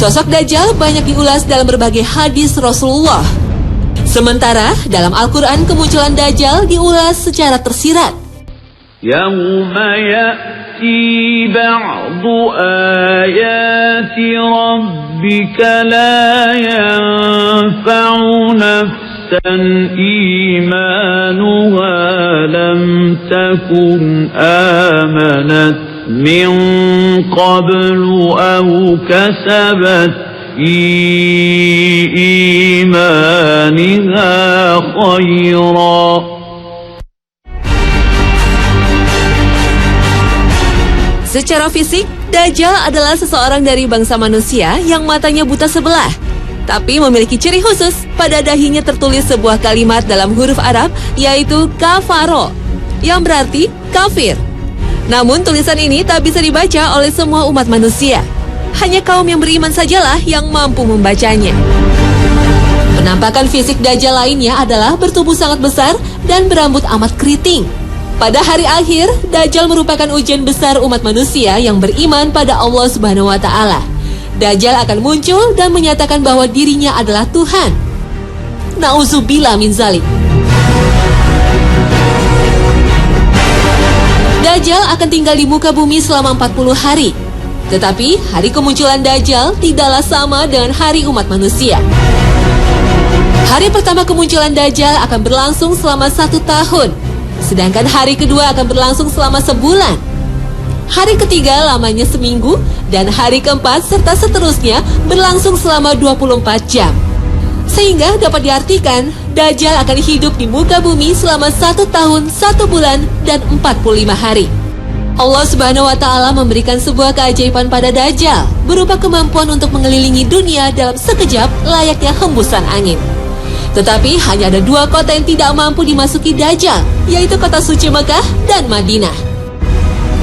Sosok Dajjal banyak diulas dalam berbagai hadis Rasulullah. Sementara dalam Al-Quran kemunculan Dajjal diulas secara tersirat. Yawma ya'ti ba'du ayati rabbika la yanfa'u nafsan imanuha lam takun amanat min qablu aw kasabat fi imaniha khayra. Secara fisik, Dajjal adalah seseorang dari bangsa manusia yang matanya buta sebelah, tapi memiliki ciri khusus. Pada dahinya tertulis sebuah kalimat dalam huruf Arab, yaitu kafaro, yang berarti kafir. Namun tulisan ini tak bisa dibaca oleh semua umat manusia. Hanya kaum yang beriman sajalah yang mampu membacanya. Penampakan fisik Dajjal lainnya adalah bertubuh sangat besar dan berambut amat keriting. Pada hari akhir, Dajjal merupakan ujian besar umat manusia yang beriman pada Allah Subhanahu wa Ta'ala. Dajjal akan muncul dan menyatakan bahwa dirinya adalah Tuhan. Na'udzubillah min zalik. Dajjal akan tinggal di muka bumi selama 40 hari. Tetapi hari kemunculan Dajjal tidaklah sama dengan hari umat manusia. Hari pertama kemunculan Dajjal akan berlangsung selama 1 tahun. Sedangkan hari kedua akan berlangsung selama sebulan. Hari ketiga lamanya seminggu, dan hari keempat serta seterusnya berlangsung selama 24 jam. Sehingga dapat diartikan, Dajjal akan hidup di muka bumi selama 1 tahun, 1 bulan, dan 45 hari. Allah Subhanahu wa Ta'ala memberikan sebuah keajaiban pada Dajjal, berupa kemampuan untuk mengelilingi dunia dalam sekejap layaknya hembusan angin. Tetapi hanya ada 2 kota yang tidak mampu dimasuki Dajjal, yaitu kota suci Mekah dan Madinah.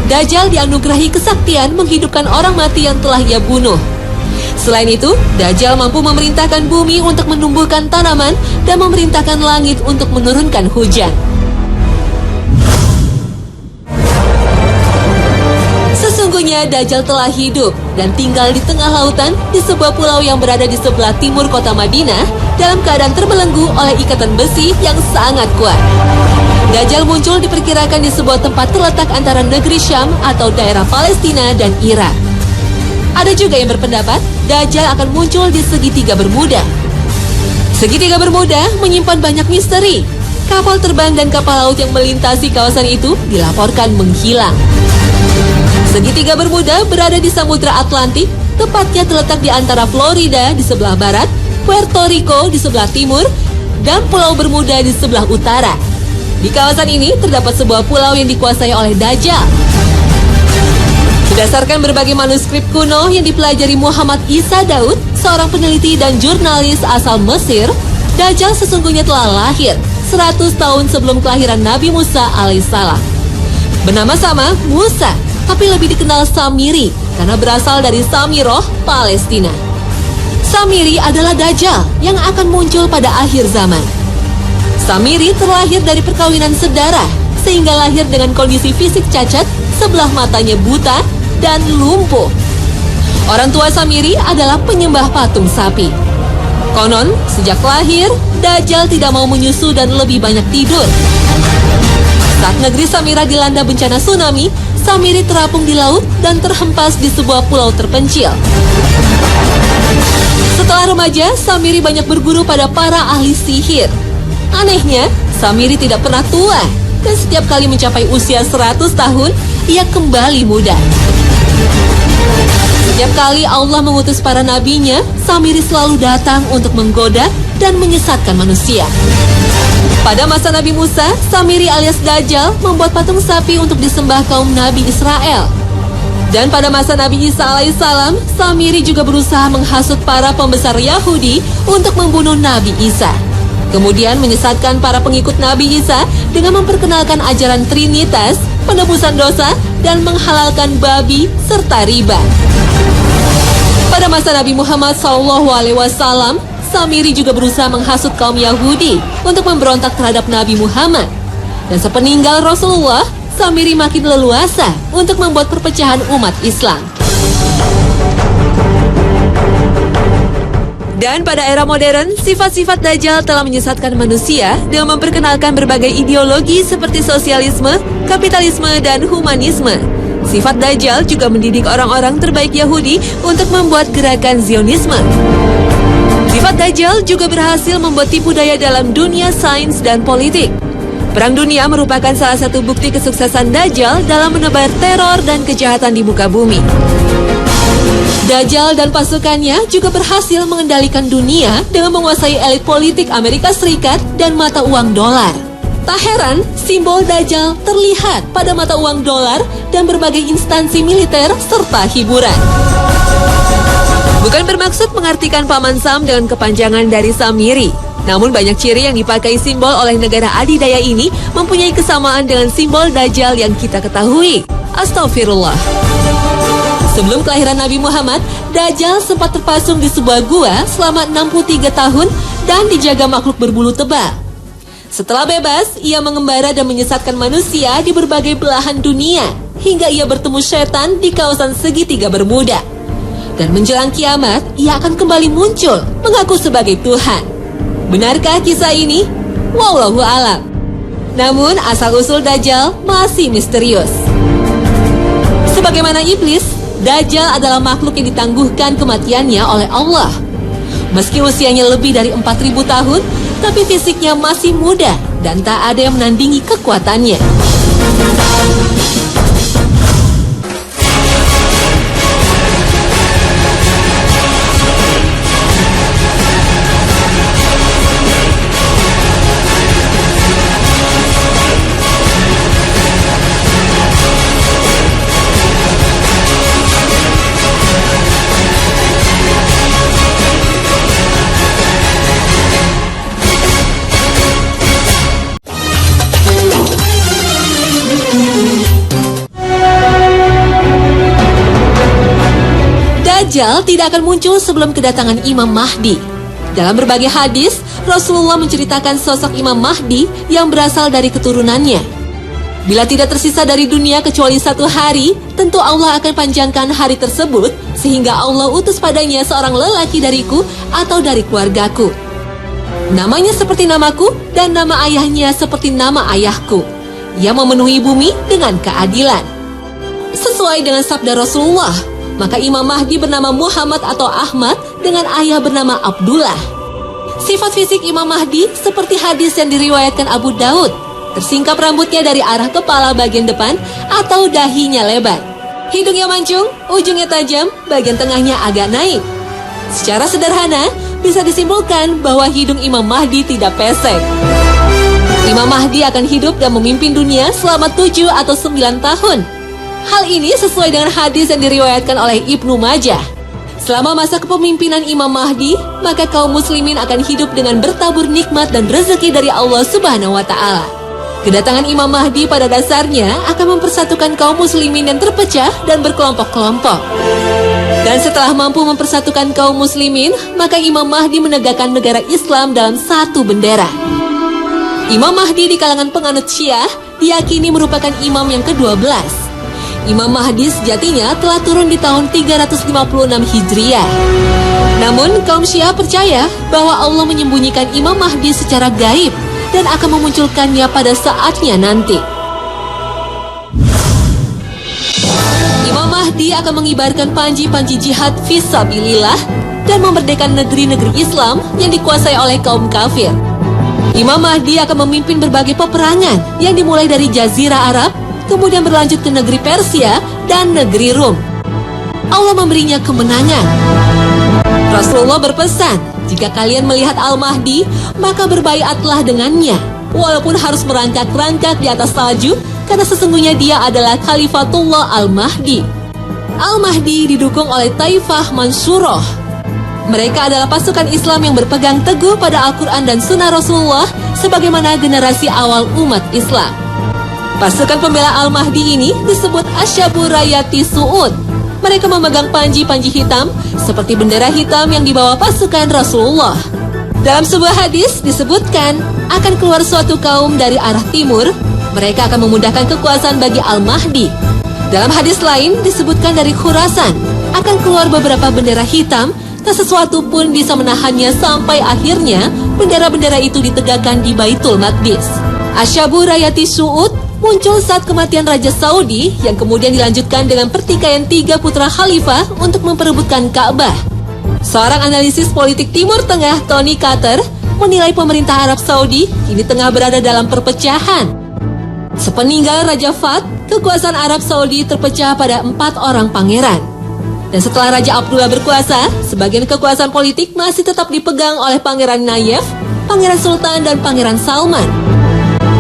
Dajjal dianugerahi kesaktian menghidupkan orang mati yang telah ia bunuh. Selain itu, Dajjal mampu memerintahkan bumi untuk menumbuhkan tanaman dan memerintahkan langit untuk menurunkan hujan. Sesungguhnya Dajjal telah hidup dan tinggal di tengah lautan di sebuah pulau yang berada di sebelah timur kota Madinah dalam keadaan terbelenggu oleh ikatan besi yang sangat kuat. Dajjal muncul diperkirakan di sebuah tempat terletak antara negeri Syam atau daerah Palestina dan Irak. Ada juga yang berpendapat Dajjal akan muncul di segitiga Bermuda. Segitiga Bermuda menyimpan banyak misteri. Kapal terbang dan kapal laut yang melintasi kawasan itu dilaporkan menghilang. Segitiga Bermuda berada di Samudra Atlantik, tepatnya terletak di antara Florida di sebelah barat, Puerto Rico di sebelah timur, dan Pulau Bermuda di sebelah utara. Di kawasan ini terdapat sebuah pulau yang dikuasai oleh Dajjal. Berdasarkan berbagai manuskrip kuno yang dipelajari Muhammad Isa Daud, seorang peneliti dan jurnalis asal Mesir, Dajjal sesungguhnya telah lahir 100 tahun sebelum kelahiran Nabi Musa alaihissalam. Bernama sama Musa, tapi lebih dikenal Samiri karena berasal dari Samiroh, Palestina. Samiri adalah Dajjal yang akan muncul pada akhir zaman. Samiri terlahir dari perkawinan sedarah, sehingga lahir dengan kondisi fisik cacat, sebelah matanya buta, dan lumpuh. Orang tua Samiri adalah penyembah patung sapi. Konon, sejak lahir, Dajjal tidak mau menyusu dan lebih banyak tidur. Saat negeri Samira dilanda bencana tsunami, Samiri terapung di laut dan terhempas di sebuah pulau terpencil. Setelah remaja, Samiri banyak berguru pada para ahli sihir. Anehnya, Samiri tidak pernah tua, dan setiap kali mencapai usia 100 tahun, ia kembali muda. Setiap kali Allah mengutus para nabinya, Samiri selalu datang untuk menggoda dan menyesatkan manusia. Pada masa Nabi Musa, Samiri alias Dajjal membuat patung sapi untuk disembah kaum Nabi Israel. Dan pada masa Nabi Isa alaihissalam, Samiri juga berusaha menghasut para pembesar Yahudi untuk membunuh Nabi Isa. Kemudian menyesatkan para pengikut Nabi Isa dengan memperkenalkan ajaran Trinitas, penebusan dosa, dan menghalalkan babi serta riba. Pada masa Nabi Muhammad SAW, Samiri juga berusaha menghasut kaum Yahudi untuk memberontak terhadap Nabi Muhammad. Dan sepeninggal Rasulullah, Samiri makin leluasa untuk membuat perpecahan umat Islam. Dan pada era modern, sifat-sifat Dajjal telah menyesatkan manusia dengan memperkenalkan berbagai ideologi seperti sosialisme, kapitalisme, dan humanisme. Sifat Dajjal juga mendidik orang-orang terbaik Yahudi untuk membuat gerakan Zionisme. Sifat Dajjal juga berhasil membuat tipu daya dalam dunia sains dan politik. Perang dunia merupakan salah satu bukti kesuksesan Dajjal dalam menebar teror dan kejahatan di muka bumi. Dajjal dan pasukannya juga berhasil mengendalikan dunia dengan menguasai elit politik Amerika Serikat dan mata uang dolar. Tak heran, simbol Dajjal terlihat pada mata uang dolar dan berbagai instansi militer serta hiburan. Bukan bermaksud mengartikan Paman Sam dengan kepanjangan dari Samiri. Namun banyak ciri yang dipakai simbol oleh negara adidaya ini mempunyai kesamaan dengan simbol Dajjal yang kita ketahui. Astagfirullah. Sebelum kelahiran Nabi Muhammad, Dajjal sempat terpasung di sebuah gua selama 63 tahun dan dijaga makhluk berbulu tebal. Setelah bebas, ia mengembara dan menyesatkan manusia di berbagai belahan dunia, hingga ia bertemu setan di kawasan segitiga Bermuda. Dan menjelang kiamat, ia akan kembali muncul, mengaku sebagai Tuhan. Benarkah kisah ini? Wallahu a'lam. Namun, asal-usul Dajjal masih misterius. Sebagaimana iblis, Dajjal adalah makhluk yang ditangguhkan kematiannya oleh Allah. Meski usianya lebih dari 4.000 tahun, tapi fisiknya masih muda dan tak ada yang menandingi kekuatannya. Dajjal tidak akan muncul sebelum kedatangan Imam Mahdi. Dalam berbagai hadis, Rasulullah menceritakan sosok Imam Mahdi yang berasal dari keturunannya. Bila tidak tersisa dari dunia kecuali 1 hari, tentu Allah akan panjangkan hari tersebut sehingga Allah utus padanya seorang lelaki dariku atau dari keluargaku. Namanya seperti namaku dan nama ayahnya seperti nama ayahku. Ia memenuhi bumi dengan keadilan. Sesuai dengan sabda Rasulullah, maka Imam Mahdi bernama Muhammad atau Ahmad dengan ayah bernama Abdullah. Sifat fisik Imam Mahdi seperti hadis yang diriwayatkan Abu Daud. Tersingkap rambutnya dari arah kepala bagian depan atau dahinya lebar. Hidungnya mancung, ujungnya tajam, bagian tengahnya agak naik. Secara sederhana, bisa disimpulkan bahwa hidung Imam Mahdi tidak pesek. Imam Mahdi akan hidup dan memimpin dunia selama 7 atau 9 tahun. Hal ini sesuai dengan hadis yang diriwayatkan oleh Ibnu Majah. Selama masa kepemimpinan Imam Mahdi, maka kaum muslimin akan hidup dengan bertabur nikmat dan rezeki dari Allah Subhanahu wa Ta'ala. Kedatangan Imam Mahdi pada dasarnya akan mempersatukan kaum muslimin yang terpecah dan berkelompok-kelompok. Dan setelah mampu mempersatukan kaum muslimin, maka Imam Mahdi menegakkan negara Islam dalam satu bendera. Imam Mahdi di kalangan penganut Syiah diyakini merupakan imam yang ke-12. Imam Mahdi sejatinya telah turun di tahun 356 Hijriah. Namun kaum Syiah percaya bahwa Allah menyembunyikan Imam Mahdi secara gaib dan akan memunculkannya pada saatnya nanti. Imam Mahdi akan mengibarkan panji-panji jihad fisabilillah dan memerdekakan negeri-negeri Islam yang dikuasai oleh kaum kafir. Imam Mahdi akan memimpin berbagai peperangan yang dimulai dari Jazirah Arab, kemudian berlanjut ke negeri Persia dan negeri Rum. Allah memberinya kemenangan. Rasulullah berpesan, jika kalian melihat Al-Mahdi, maka berbaiatlah dengannya, walaupun harus merangkak-rangkak di atas salju, karena sesungguhnya dia adalah Khalifatullah Al-Mahdi. Al-Mahdi didukung oleh Taifah Mansuroh. Mereka adalah pasukan Islam yang berpegang teguh pada Al-Quran dan Sunnah Rasulullah sebagaimana generasi awal umat Islam. Pasukan pembela Al-Mahdi ini disebut Asyaburayati Su'ud. Mereka memegang panji-panji hitam seperti bendera hitam yang dibawa pasukan Rasulullah. Dalam sebuah hadis disebutkan akan keluar suatu kaum dari arah timur. Mereka akan memudahkan kekuasaan bagi Al-Mahdi. Dalam hadis lain disebutkan dari Khurasan akan keluar beberapa bendera hitam, Tak sesuatu pun bisa menahannya sampai akhirnya bendera-bendera itu ditegakkan di Baitul Maqdis. Asyabu Rayati Su'ud muncul saat kematian Raja Saudi yang kemudian dilanjutkan dengan pertikaian 3 putra khalifah untuk memperebutkan Ka'bah. Seorang analisis politik Timur Tengah, Tony Carter, menilai pemerintah Arab Saudi kini tengah berada dalam perpecahan. Sepeninggal Raja Fahd, kekuasaan Arab Saudi terpecah pada 4 orang pangeran. Dan setelah Raja Abdullah berkuasa, sebagian kekuasaan politik masih tetap dipegang oleh Pangeran Nayef, Pangeran Sultan, dan Pangeran Salman.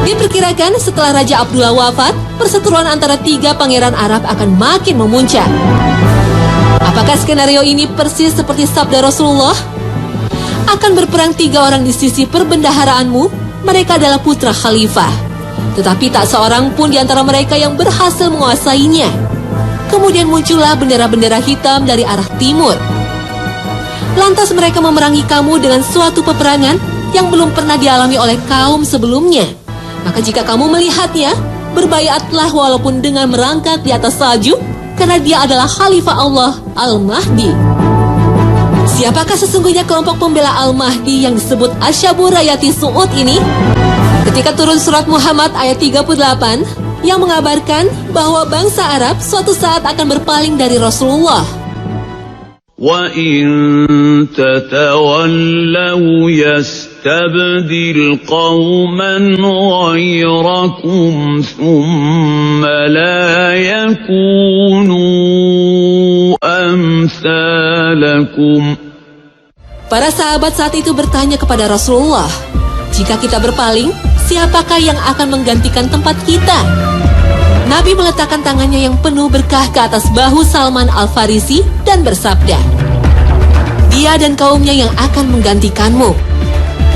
Diperkirakan setelah Raja Abdullah wafat, perseteruan antara 3 pangeran Arab akan makin memuncak. Apakah skenario ini persis seperti sabda Rasulullah? Akan berperang 3 orang di sisi perbendaharaanmu, mereka adalah putra khalifah. Tetapi tak seorang pun di antara mereka yang berhasil menguasainya. Kemudian muncullah bendera-bendera hitam dari arah timur. Lantas mereka memerangi kamu dengan suatu peperangan yang belum pernah dialami oleh kaum sebelumnya. Maka jika kamu melihatnya, berbaiatlah walaupun dengan merangkak di atas salju, karena dia adalah Khalifah Allah Al-Mahdi. Siapakah sesungguhnya kelompok pembela Al-Mahdi yang disebut Asyabu Rayati Su'ud ini? Ketika turun surat Muhammad ayat 38 yang mengabarkan bahwa bangsa Arab suatu saat akan berpaling dari Rasulullah. وَإِن تَتَوَلَّوْا يَسْتَبْدِلْ قَوْمًا غَيْرَكُمْ ثُمَّ لَا يَكُونُوا أَمْثَالَكُمْ. Para sahabat saat itu bertanya kepada Rasulullah, jika kita berpaling, siapakah yang akan menggantikan tempat kita? Nabi meletakkan tangannya yang penuh berkah ke atas bahu Salman Al-Farisi dan bersabda, dia dan kaumnya yang akan menggantikanmu.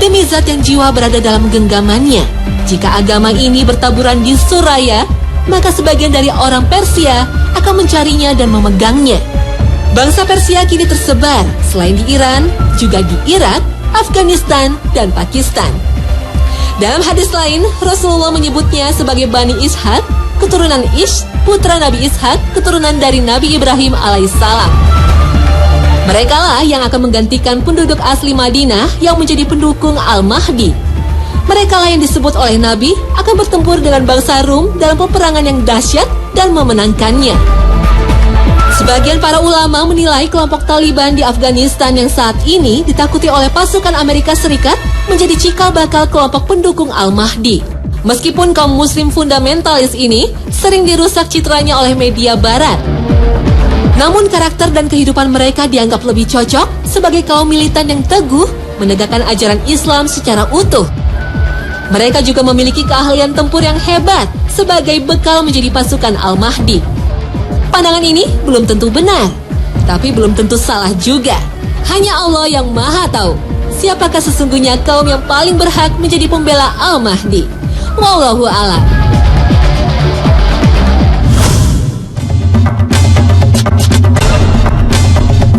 Demi zat yang jiwa berada dalam genggamannya, jika agama ini bertaburan di Suraya, maka sebagian dari orang Persia akan mencarinya dan memegangnya. Bangsa Persia kini tersebar selain di Iran, juga di Irak, Afghanistan, dan Pakistan. Dalam hadis lain, Rasulullah menyebutnya sebagai Bani Ishaq, keturunan Ish, putra Nabi Ishaq, keturunan dari Nabi Ibrahim alaihissalam. Mereka lah yang akan menggantikan penduduk asli Madinah yang menjadi pendukung Al-Mahdi. Mereka lah yang disebut oleh Nabi akan bertempur dengan bangsa Rum dalam peperangan yang dahsyat dan memenangkannya. Sebagian para ulama menilai kelompok Taliban di Afghanistan yang saat ini ditakuti oleh pasukan Amerika Serikat menjadi cikal bakal kelompok pendukung Al-Mahdi. Meskipun kaum muslim fundamentalis ini sering dirusak citranya oleh media barat, namun karakter dan kehidupan mereka dianggap lebih cocok sebagai kaum militan yang teguh menegakkan ajaran Islam secara utuh. Mereka juga memiliki keahlian tempur yang hebat sebagai bekal menjadi pasukan Al-Mahdi. Pandangan ini belum tentu benar, tapi belum tentu salah juga. Hanya Allah yang Maha Tahu siapakah sesungguhnya kaum yang paling berhak menjadi pembela Al-Mahdi. Wallahu a'lam.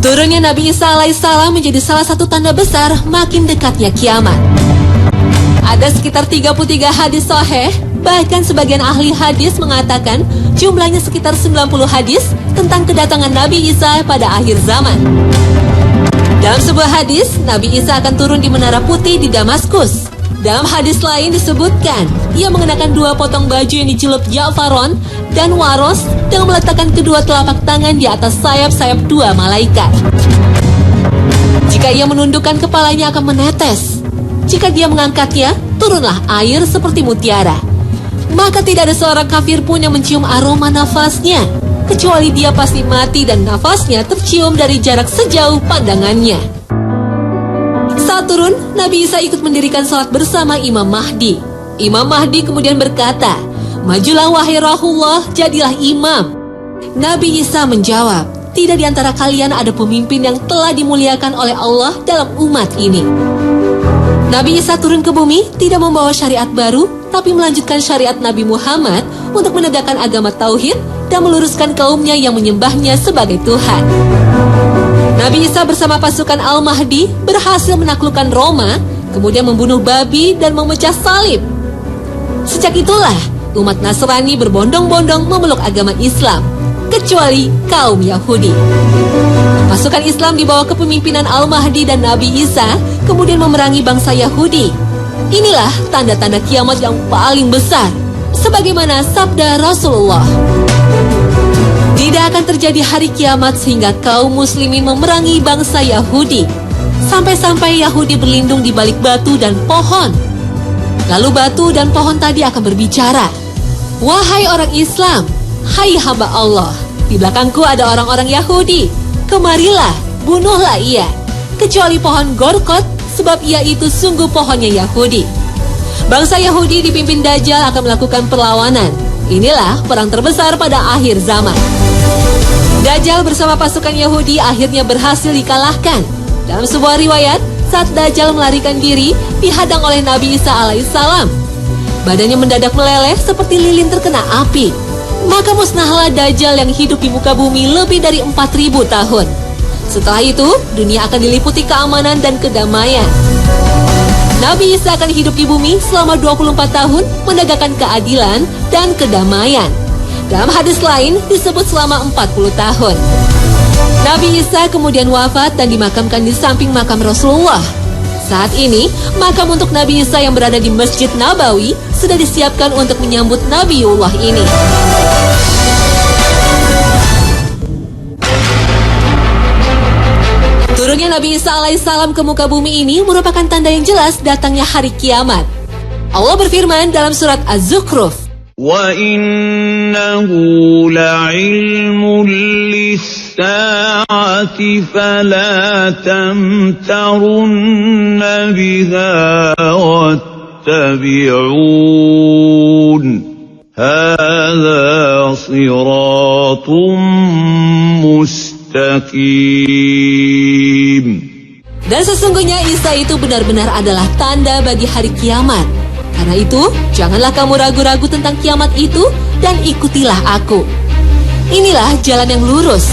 Turunnya Nabi Isa alaihissalam menjadi salah satu tanda besar makin dekatnya kiamat. Ada sekitar 33 hadis sahih. Bahkan sebagian ahli hadis mengatakan jumlahnya sekitar 90 hadis tentang kedatangan Nabi Isa pada akhir zaman. Dalam sebuah hadis, Nabi Isa akan turun di Menara Putih di Damaskus. Dalam hadis lain disebutkan, ia mengenakan 2 potong baju yang dicelup Ja'faron dan Waros dengan meletakkan kedua telapak tangan di atas sayap-sayap 2 malaikat. Jika ia menundukkan kepalanya akan menetes. Jika dia mengangkatnya, turunlah air seperti mutiara. Maka tidak ada seorang kafir pun yang mencium aroma nafasnya, kecuali dia pasti mati dan nafasnya tercium dari jarak sejauh pandangannya. Saat turun, Nabi Isa ikut mendirikan salat bersama Imam Mahdi. Imam Mahdi kemudian berkata, majulah wahai Rasulullah, jadilah imam. Nabi Isa menjawab, tidak di antara kalian ada pemimpin yang telah dimuliakan oleh Allah dalam umat ini. Nabi Isa turun ke bumi tidak membawa syariat baru, tapi melanjutkan syariat Nabi Muhammad untuk menegakkan agama tauhid dan meluruskan kaumnya yang menyembahnya sebagai Tuhan. Nabi Isa bersama pasukan Al-Mahdi berhasil menaklukkan Roma, kemudian membunuh babi dan memecah salib. Sejak itulah, umat Nasrani berbondong-bondong memeluk agama Islam, kecuali kaum Yahudi. Pasukan Islam di bawah kepemimpinan Al-Mahdi dan Nabi Isa kemudian memerangi bangsa Yahudi. Inilah tanda-tanda kiamat yang paling besar, sebagaimana sabda Rasulullah. Tidak akan terjadi hari kiamat sehingga kaum muslimin memerangi bangsa Yahudi, sampai-sampai Yahudi berlindung di balik batu dan pohon. Lalu batu dan pohon tadi akan berbicara, "Wahai orang Islam, hai hamba Allah, di belakangku ada orang-orang Yahudi. Kemarilah, bunuhlah ia, kecuali pohon Gorkot, sebab ia itu sungguh pohonnya Yahudi." Bangsa Yahudi dipimpin Dajjal akan melakukan perlawanan. Inilah perang terbesar pada akhir zaman. Dajjal bersama pasukan Yahudi akhirnya berhasil dikalahkan. Dalam sebuah riwayat, saat Dajjal melarikan diri, dihadang oleh Nabi Isa alaihissalam. Badannya mendadak meleleh seperti lilin terkena api. Maka musnahlah Dajjal yang hidup di muka bumi lebih dari 4.000 tahun. Setelah itu, dunia akan diliputi keamanan dan kedamaian. Nabi Isa akan hidup di bumi selama 24 tahun menegakkan keadilan dan kedamaian. Dalam hadis lain disebut selama 40 tahun. Nabi Isa kemudian wafat dan dimakamkan di samping makam Rasulullah. Saat ini, makam untuk Nabi Isa yang berada di Masjid Nabawi sudah disiapkan untuk menyambut Nabiullah ini. Turunnya Nabi Isa alaihissalam ke muka bumi ini merupakan tanda yang jelas datangnya hari kiamat. Allah berfirman dalam surat Az-Zukhruf, وَإِنَّهُ لَعِلْمٌ لِلسَّاعَةِ فَلَا تَمْتَرُنَّ بِهَا وَاتَّبِعُونِ هَذَا صِرَاطٌ مُسْتَقِيمٌ. Dan sesungguhnya Isa itu benar-benar adalah tanda bagi hari kiamat. Karena itu, janganlah kamu ragu-ragu tentang kiamat itu dan ikutilah aku. Inilah jalan yang lurus.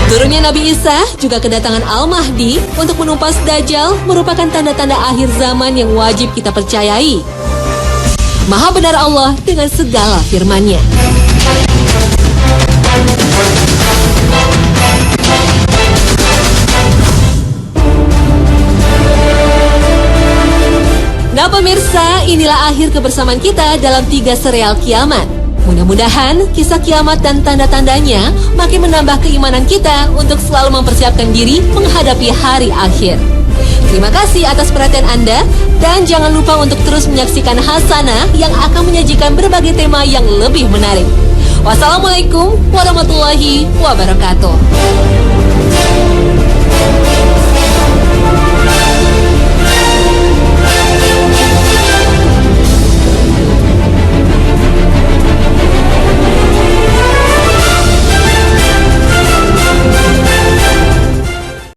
Turunnya Nabi Isa, juga kedatangan Al-Mahdi untuk menumpas Dajjal merupakan tanda-tanda akhir zaman yang wajib kita percayai. Maha benar Allah dengan segala firman-Nya. Nah pemirsa, inilah akhir kebersamaan kita dalam 3 serial kiamat. Mudah-mudahan kisah kiamat dan tanda-tandanya makin menambah keimanan kita untuk selalu mempersiapkan diri menghadapi hari akhir. Terima kasih atas perhatian Anda dan jangan lupa untuk terus menyaksikan Hasanah yang akan menyajikan berbagai tema yang lebih menarik. Wassalamualaikum warahmatullahi wabarakatuh.